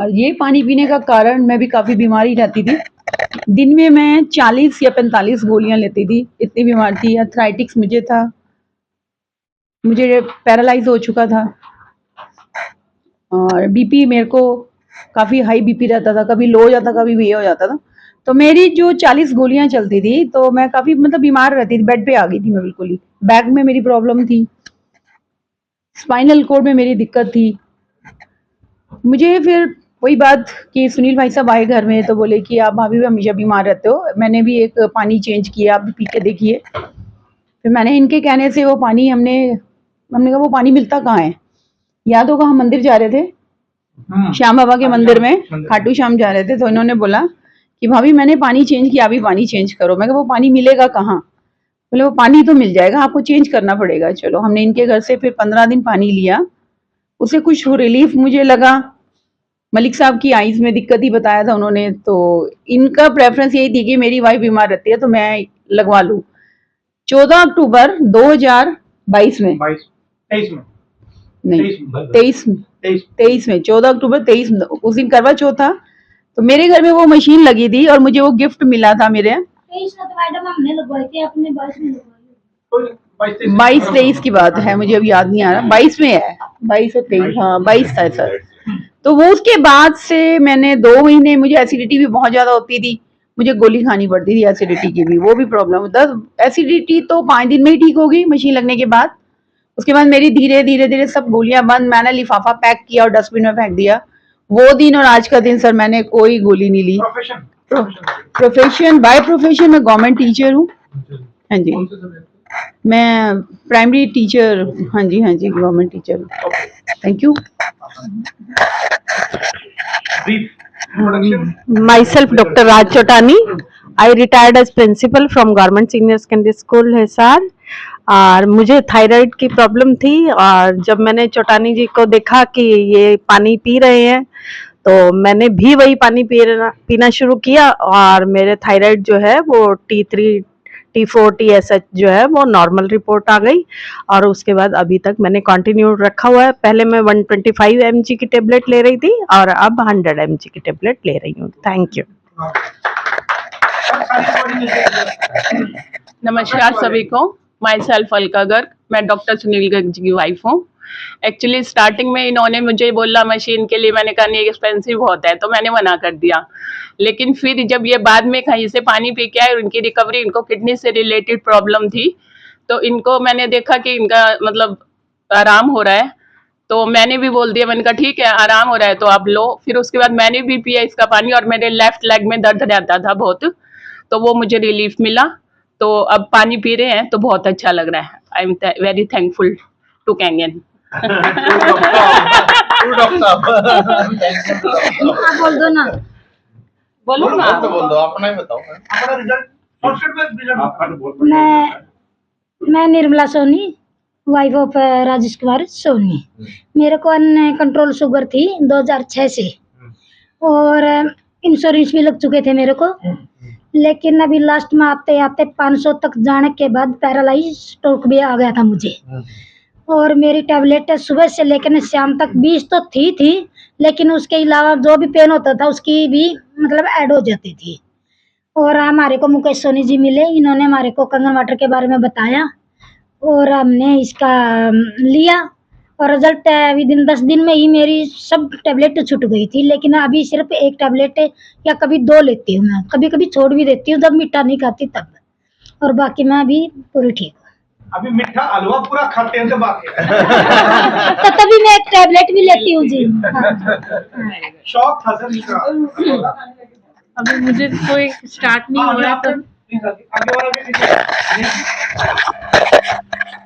और ये पानी पीने का कारण मैं भी काफ़ी बीमार ही रहती थी। दिन में मैं 40 या 45 गोलियाँ लेती थी, इतनी बीमार थी। आर्थराइटिस मुझे था, मुझे पैरालाइज़ हो चुका था और बीपी मेरे को काफ़ी हाई बीपी रहता था, कभी लो हो जाता, कभी ये हो जाता था। तो मेरी जो 40 गोलियाँ चलती थी, तो मैं काफ़ी मतलब बीमार रहती थी, बेड पे आ गई थी मैं बिल्कुल ही। बैक में मेरी प्रॉब्लम थी, स्पाइनल कॉर्ड में मेरी दिक्कत थी। मुझे फिर वही बात कि सुनील भाई साहब आए घर में तो बोले कि आप भाभी भी हमेशा बीमार रहते हो, मैंने भी एक पानी चेंज किया, आप भी पी के देखिए। फिर मैंने इनके कहने से वो पानी हमने कहा वो पानी मिलता कहाँ है। याद होगा हम मंदिर जा रहे थे, श्याम बाबा के मंदिर में, खाटू श्याम जा रहे थे, तो इन्होंने बोला कि भाभी मैंने पानी चेंज किया, अभी पानी चेंज करो। मैं कहा वो पानी मिलेगा कहाँ। बोले वो पानी तो मिल जाएगा, आपको चेंज करना पड़ेगा। चलो हमने इनके घर से फिर 15 दिन पानी लिया, उससे कुछ रिलीफ मुझे लगा। मलिक साहब की आइज में दिक्कत ही बताया था उन्होंने, तो इनका प्रेफरेंस यही थी कि मेरी वाइफ बीमार रहती है तो मैं लगवा लूँ। 14 अक्टूबर 2022 में, 23 में, नहीं 23 में, 14 अक्टूबर 23 में, उस दिन करवा चौथ था, तो मेरे घर में वो मशीन लगी थी और मुझे वो गिफ्ट मिला था मेरे। 22-23 की बात है, मुझे अब याद नहीं आ रहा, 22 में है, 22 और 23, हाँ 22 था सर। तो वो उसके बाद से मैंने 2 महीने, मुझे एसिडिटी भी बहुत ज्यादा होती थी, मुझे गोली खानी पड़ती थी एसिडिटी की भी, वो भी प्रॉब्लम होता। एसिडिटी तो 5 दिन में ही ठीक होगी मशीन लगने के बाद। उसके बाद मेरी धीरे धीरे धीरे सब गोलियां बंद, मैंने लिफाफा पैक किया और डस्टबिन में फेंक दिया। वो दिन और आज का दिन सर मैंने कोई गोली नहीं ली। प्रोफेशन बाय प्रोफेशन मैं गवर्नमेंट टीचर हूँ। हाँ जी, मैं प्राइमरी टीचर, हाँ जी गवर्नमेंट टीचर हूँ। Thank you. Myself Dr. Raj Chotani. I retired as principal from Government Senior Secondary School Hisar. और मुझे थायराइड की प्रॉब्लम थी, और जब मैंने चौटानी जी को देखा कि ये पानी पी रहे हैं तो मैंने भी वही पानी पीना शुरू किया, और मेरे थायराइड जो है वो T3 T4 TSH जो है वो नॉर्मल रिपोर्ट आ गई। और उसके बाद अभी तक मैंने कंटिन्यू रखा हुआ है। पहले मैं 125 mg की टेबलेट ले रही थी और अब 100 mg की टेबलेट ले रही हूँ। Thank you. नमस्कार सभी को, माई सेल्फ अलका गर्ग, मैं डॉक्टर सुनील गर्ग जी की वाइफ हूँ। एक्चुअली स्टार्टिंग में इन्होंने मुझे बोला मशीन के लिए, मैंने कहा नहीं एक्सपेंसिव बहुत है, तो मैंने मना कर दिया। लेकिन फिर जब ये बाद में कहीं से पानी पी के आए, उनकी रिकवरी, इनको किडनी से रिलेटेड प्रॉब्लम थी, तो इनको मैंने देखा कि इनका मतलब आराम हो रहा है, तो मैंने भी बोल दिया, मैंने कहा ठीक है आराम हो रहा है तो आप लो। फिर उसके बाद मैंने भी पिया इसका पानी, और मेरे लेफ्ट लेग में दर्द रहता था बहुत, तो वो मुझे रिलीफ मिला। तो अब पानी पी रहे हैं तो बहुत अच्छा लग रहा है। I am very thankful to कैंगन। बोल दो ना, बोलो ना, बोल दो, अपना ही बताओ। मैं निर्मला सोनी, वाइफ ऑफ राजेश कुमार सोनी। मेरे को अनकंट्रोल शुगर थी 2006 से, और इंश्योरेंस भी लग चुके थे मेरे को। लेकिन अभी लास्ट में आते आते 500 तक जाने के बाद पैरालाइज स्ट्रोक भी आ गया था मुझे। और मेरी टैबलेट सुबह से लेकर शाम तक 20 तो थी, लेकिन उसके अलावा जो भी पेन होता था उसकी भी मतलब ऐड हो जाती थी। और हमारे को मुकेश सोनी जी मिले, इन्होंने हमारे को कंगन वाटर के बारे में बताया और हमने इसका लिया, और रिजल्ट विद इन 10 दिन में ही मेरी सब टैबलेट छूट गई थी। लेकिन अभी सिर्फ एक टैबलेट या कभी 2 लेती हूँ मैं, कभी कभी छोड़ भी देती हूँ जब मीठा नहीं खाती तब, और बाकी मैं अभी पूरी ठीक हूँ। अभी मीठा हलवा पूरा खाते हैं तो बाकी तो तभी मैं एक टैबलेट भी लेती हूँ जी। शौक था सर इसका। अभी मुझे कोई स्टार्ट नहीं हो रहा तो।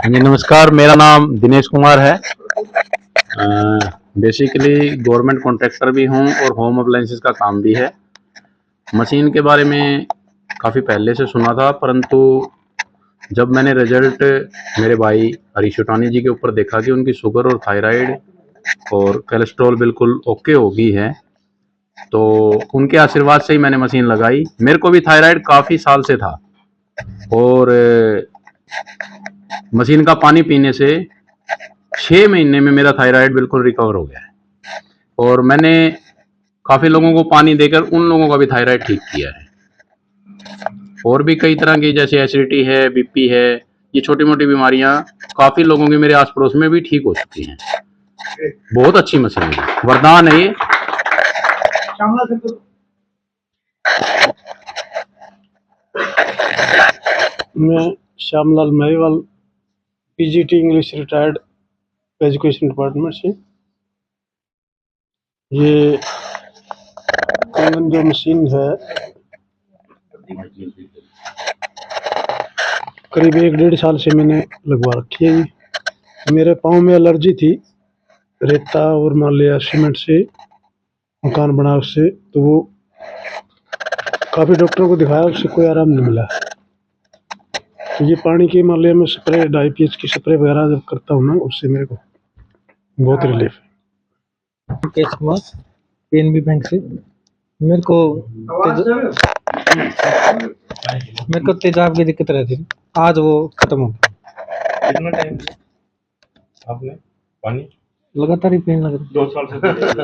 जी नमस्कार, मेरा नाम दिनेश कुमार है। बेसिकली गवर्नमेंट कॉन्ट्रैक्टर भी हूँ और होम अप्लायंसेस का काम भी है। मशीन के बारे में काफ़ी पहले से सुना था, परंतु जब मैंने रिजल्ट मेरे भाई हरीश चौटानी जी के ऊपर देखा कि उनकी शुगर और थायराइड और कोलेस्ट्रॉल बिल्कुल ओके हो गई है, तो उनके आशीर्वाद से ही मैंने मशीन लगाई। मेरे को भी थायराइड काफ़ी साल से था, और मशीन का पानी पीने से 6 महीने में मेरा थायराइड बिल्कुल रिकवर हो गया है। और मैंने काफ़ी लोगों को पानी देकर उन लोगों का भी थायराइड ठीक किया है। और भी कई तरह की जैसे एसिडिटी है, बीपी है, ये छोटी मोटी बीमारियां काफ़ी लोगों की मेरे आस पड़ोस में भी ठीक हो चुकी हैं। बहुत अच्छी मशीन है, वरदान है ये। श्यामला सर को मैं Shyamlal Mahiwal, PGT English retired education department से। ये कंगन जो मशीन है करीब 1-1.5 साल से मैंने लगवा रखी है। जी मेरे पाँव में एलर्जी थी रेता और मान लिया सीमेंट से मकान बना उससे, तो वो काफ़ी डॉक्टरों को दिखाया, उससे कोई आराम नहीं मिला। तो ये पानी की मान लिया मैं स्प्रे डाईपीएच की स्प्रे वगैरह जब करता हूँ ना, उससे मेरे को बहुत रिलीफ है। मुकेश कुमार, पीएनबी बैंक से। मेरे को तेजाब की दिक्कत रहती थी, आज वो खत्म हो गई। कितना टाइम आपने पानी लगातार ही पीने लगा। 2 साल से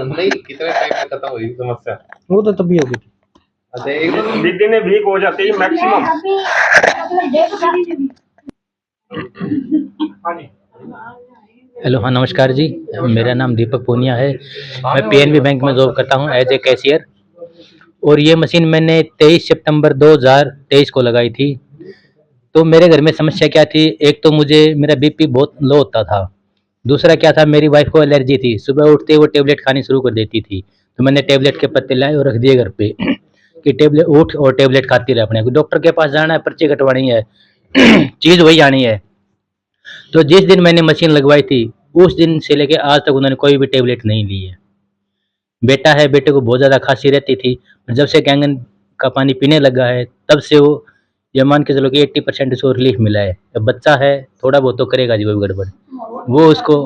नहीं, कितने टाइम में खत्म हुई समस्या? वो तो तभी हो गई थी। अच्छा, एक दिन में वीक हो जाती है मैक्सिमम। हेलो, हाँ नमस्कार जी, मेरा नाम दीपक पूनिया है। मैं पीएनबी बैंक में जॉब करता हूँ एज ए कैशियर। और ये मशीन मैंने 23 सितंबर 2023 को लगाई थी। तो मेरे घर में समस्या क्या थी, एक तो मुझे मेरा बीपी बहुत लो होता था, दूसरा क्या था मेरी वाइफ को एलर्जी थी, सुबह उठते वो टेबलेट खानी शुरू कर देती थी। तो मैंने टेबलेट के पत्ते लाए और रख दिए घर पे कि टेबलेट उठ और टेबलेट खाती रहे अपने। डॉक्टर के पास जाना है, पर्ची कटवानी है चीज़ वही आनी है। तो जिस दिन मैंने मशीन लगवाई थी उस दिन से लेके आज तक उन्होंने कोई भी टेबलेट नहीं ली है। बेटा है, बेटे को बहुत ज़्यादा खांसी रहती थी, जब से कैंगन का पानी पीने लगा है तब से वो ये मान के चलो कि 80% उसको रिलीफ मिला है। अब बच्चा है, थोड़ा बहुत तो करेगा जी, कोई गड़बड़ वो उसको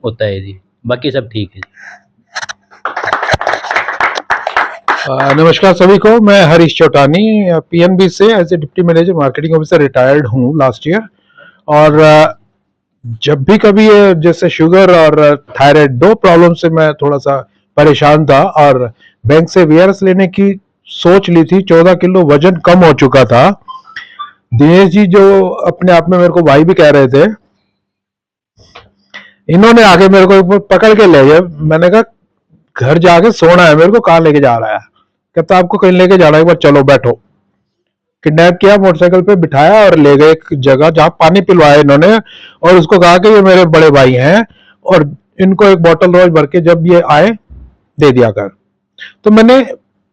होता है जी, बाकी सब ठीक है। नमस्कार सभी को, मैं हरीश चौटानी पीएनबी से as a deputy manager marketing officer retired हूँ लास्ट ईयर। और जब भी कभी ये जैसे शुगर और थायराइड 2 प्रॉब्लम से मैं थोड़ा सा परेशान था और बैंक से वीआरएस लेने की सोच ली थी। 14 किलो वजन कम हो चुका था। दिनेश जी जो अपने आप में मेरे को भाई भी कह रहे थे, इन्होंने आगे मेरे को पकड़ के ले गए। मैंने कहा घर जाके सोना है, मेरे को कहाँ लेके जा रहा है? कहता आपको कहीं लेके जाना है, एक बार चलो बैठो। किडनैप किया, मोटरसाइकिल पे बिठाया और ले गए एक जगह जहाँ पानी पिलवाया इन्होंने, और उसको कहा कि ये मेरे बड़े भाई हैं और इनको एक बोतल रोज भर के जब ये आए दे दिया कर। तो मैंने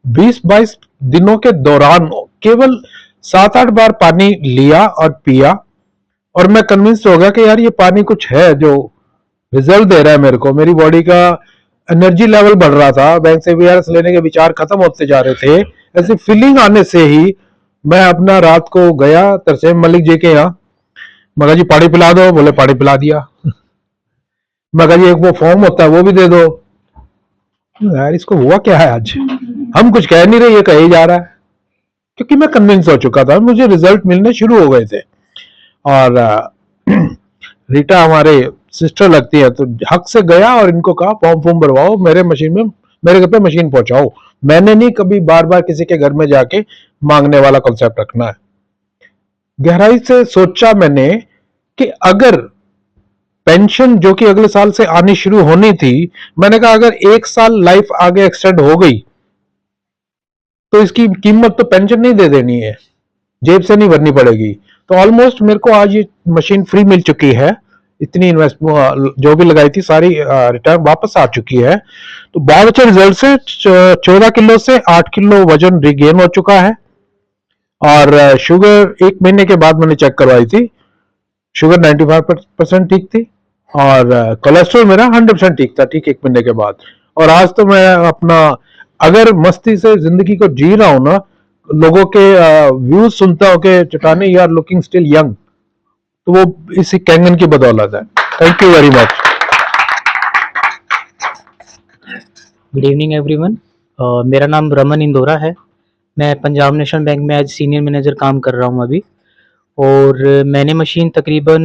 20-22 दिनों के दौरान केवल 7-8 बार पानी लिया और पिया, और मैं कन्विंस हो गया कि यार ये पानी कुछ है जो रिजल्ट दे रहा है मेरे को। मेरी बॉडी का एनर्जी लेवल बढ़ रहा था, बैंक से वीआरएस लेने के विचार खत्म होते जा रहे थे। ऐसी फीलिंग आने से ही मैं अपना रात को गया तरसेम मलिक जी के यहाँ, मगर जी पानी पिला दो, बोले पानी पिला दिया। मगर जी एक वो फॉर्म होता है वो भी दे दो। यार इसको हुआ क्या है आज, हम कुछ कह नहीं रहे, ये कहे जा रहा है, क्योंकि मैं कन्विंस हो चुका था, मुझे रिजल्ट मिलने शुरू हो गए थे। और रीटा हमारे सिस्टर लगती है, तो हक से गया और इनको कहा फॉर्म भरवाओ, मेरे मशीन में मेरे घर पे मशीन पहुंचाओ। मैंने नहीं कभी बार बार किसी के घर में जाके मांगने वाला कॉन्सेप्ट रखना है। गहराई से सोचा मैंने कि अगर पेंशन जो कि अगले साल से आनी शुरू होनी थी, मैंने कहा अगर 1 साल लाइफ आगे एक्सटेंड हो गई तो इसकी कीमत तो पेंशन नहीं दे देनी है, जेब से नहीं भरनी पड़ेगी। तो ऑलमोस्ट मेरे को आज ये मशीन फ्री मिल चुकी है। इतनी इन्वेस्ट जो भी लगाई थी सारी रिटर्न वापस आ चुकी है। तो बहुत अच्छे रिजल्ट से 14 किलो से 8 किलो वजन रिगेन हो चुका है। और शुगर 1 महीने के बाद मैंने चेक करवाई थी, शुगर 95% ठीक थी और कोलेस्ट्रॉल मेरा 100% ठीक था, ठीक 1 महीने के बाद। और आज तो मैं अपना अगर मस्ती से जिंदगी को जी रहा हूं ना, लोगों के व्यूज सुनता हूं कि चौटानी you are looking still young, तो वो इसी कैंगन की बदौलत है। Thank you very much. Good evening everyone, मेरा नाम रमन इंदौरा है। मैं पंजाब नेशनल बैंक में एज सीनियर मैनेजर काम कर रहा हूं अभी। और मैंने मशीन तकरीबन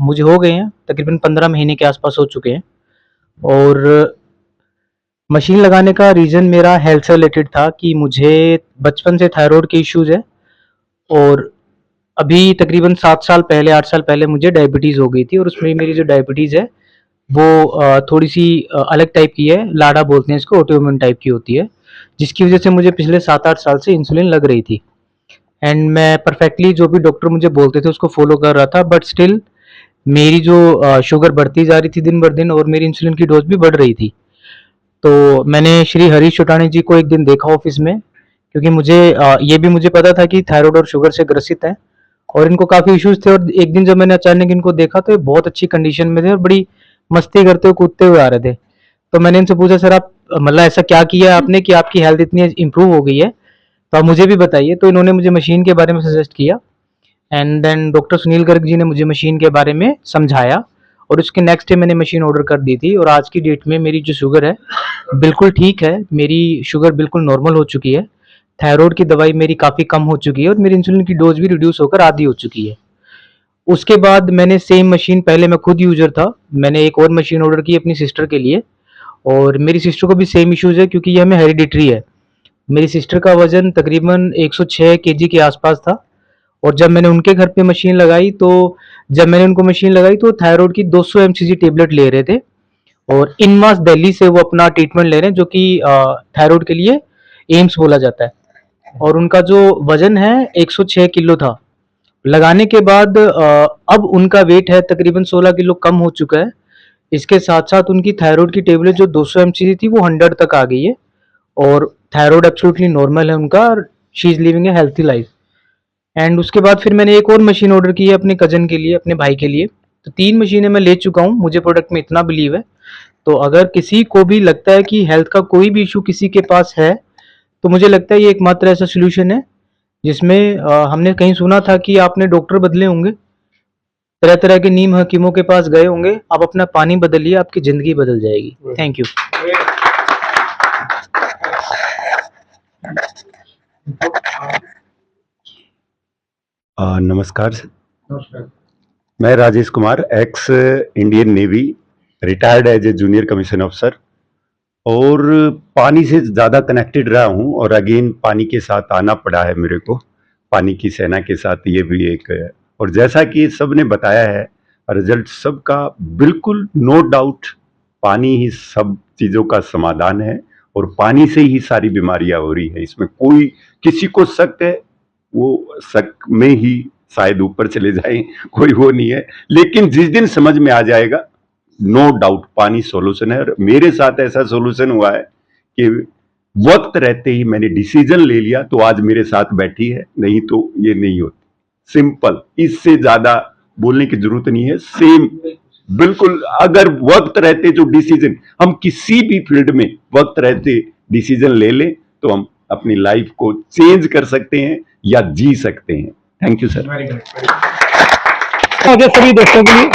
मुझे हो गए हैं तकरीबन 15 महीने के आसपास हो चुके हैं। और मशीन लगाने का रीज़न मेरा हेल्थ से रिलेटेड था कि मुझे बचपन से थायराइड के इश्यूज़ है और अभी तकरीबन 7 साल पहले 8 साल पहले मुझे डायबिटीज़ हो गई थी और उसमें मेरी जो डायबिटीज़ है वो थोड़ी सी अलग टाइप की है, लाडा बोलते हैं इसको, ऑटोइम्यून टाइप की होती है, जिसकी वजह से मुझे पिछले 7-8 साल से इंसुलिन लग रही थी एंड मैं परफेक्टली जो भी डॉक्टर मुझे बोलते थे उसको फॉलो कर रहा था, बट स्टिल मेरी जो शुगर बढ़ती जा रही थी दिन बर दिन और मेरी इंसुलिन की डोज भी बढ़ रही थी। तो मैंने श्री हरीश चोटानी जी को एक दिन देखा ऑफिस में, क्योंकि मुझे ये भी मुझे पता था कि थायराइड और शुगर से ग्रसित हैं और इनको काफ़ी इश्यूज थे और एक दिन जब मैंने अचानक इनको देखा तो ये बहुत अच्छी कंडीशन में थे और बड़ी मस्ती करते हुए कूदते हुए आ रहे थे। तो मैंने इनसे पूछा, सर आप मतलब ऐसा क्या किया है आपने कि आपकी हेल्थ इतनी इम्प्रूव हो गई है, तो आप मुझे भी बताइए। तो इन्होंने मुझे मशीन के बारे में सजेस्ट किया and then doctor Sunil Garg ji ने मुझे मशीन के बारे में समझाया और उसके नेक्स्ट डे मैंने मशीन ऑर्डर कर दी थी और आज की डेट में मेरी जो शुगर है बिल्कुल ठीक है, मेरी शुगर बिल्कुल नॉर्मल हो चुकी है, थायराइड की दवाई मेरी काफ़ी कम हो चुकी है और मेरी इंसुलिन की डोज भी रिड्यूस होकर आधी हो चुकी है। उसके बाद मैंने सेम मशीन, पहले मैं खुद यूजर था, मैंने एक और मशीन ऑर्डर की अपनी सिस्टर के लिए और मेरी सिस्टर को भी सेम इश्यूज है क्योंकि ये हमें हेरिडिटरी है। मेरी सिस्टर का वजन तकरीबन 106 केजी के आसपास था और जब मैंने उनके घर पे मशीन लगाई तो जब मैंने उनको मशीन लगाई तो थायराइड की 200 mcg टेबलेट ले रहे थे और इनमास दिल्ली से वो अपना ट्रीटमेंट ले रहे हैं जो कि थायराइड के लिए एम्स बोला जाता है और उनका जो वजन है 106 किलो था। लगाने के बाद अब उनका वेट है तकरीबन 16 किलो कम हो चुका है। इसके साथ साथ उनकी थायराइड की टेबलेट जो 200 mcg थी वो 100 तक आ गई है और थायराइड एब्सोल्युटली नॉर्मल है उनका, she is living A healthy life. And उसके बाद फिर मैंने एक और मशीन ऑर्डर की है अपने कजन के लिए, अपने भाई के लिए। तो 3 मशीनें मैं ले चुका हूँ, मुझे प्रोडक्ट में इतना बिलीव है। तो अगर किसी को भी लगता है कि हेल्थ का कोई भी इशू किसी के पास है तो मुझे लगता है ये एकमात्र ऐसा सोल्यूशन है जिसमें हमने कहीं सुना था कि आपने डॉक्टर बदले होंगे, तरह तरह के नीम हकीमों के पास गए होंगे, आप अपना पानी बदलिए, आपकी ज़िंदगी बदल जाएगी। Thank you. नमस्कार, मैं Rajesh Kumar, ex Indian navy, retired as a junior commission officer और पानी से ज़्यादा कनेक्टेड रहा हूँ और अगेन पानी के साथ आना पड़ा है मेरे को, पानी की सेना के साथ, ये भी एक है। और जैसा कि सब ने बताया है, रिजल्ट सबका बिल्कुल नो डाउट, पानी ही सब चीज़ों का समाधान है और पानी से ही सारी बीमारियां हो रही है। इसमें कोई किसी को शक है वो शक में ही शायद ऊपर चले जाएं, कोई वो नहीं है, लेकिन जिस दिन समझ में आ जाएगा नो डाउट पानी सॉल्यूशन है। और मेरे साथ ऐसा सॉल्यूशन हुआ है कि वक्त रहते ही मैंने डिसीजन ले लिया तो आज मेरे साथ बैठी है, नहीं तो ये नहीं होती। सिंपल, इससे ज्यादा बोलने की जरूरत नहीं है। सेम बिल्कुल, अगर वक्त रहते जो डिसीजन, हम किसी भी फील्ड में वक्त रहते डिसीजन ले लें तो हम अपनी लाइफ को चेंज कर सकते हैं या जी सकते हैं। Thank you sir. आगे सभी दोस्तों के लिए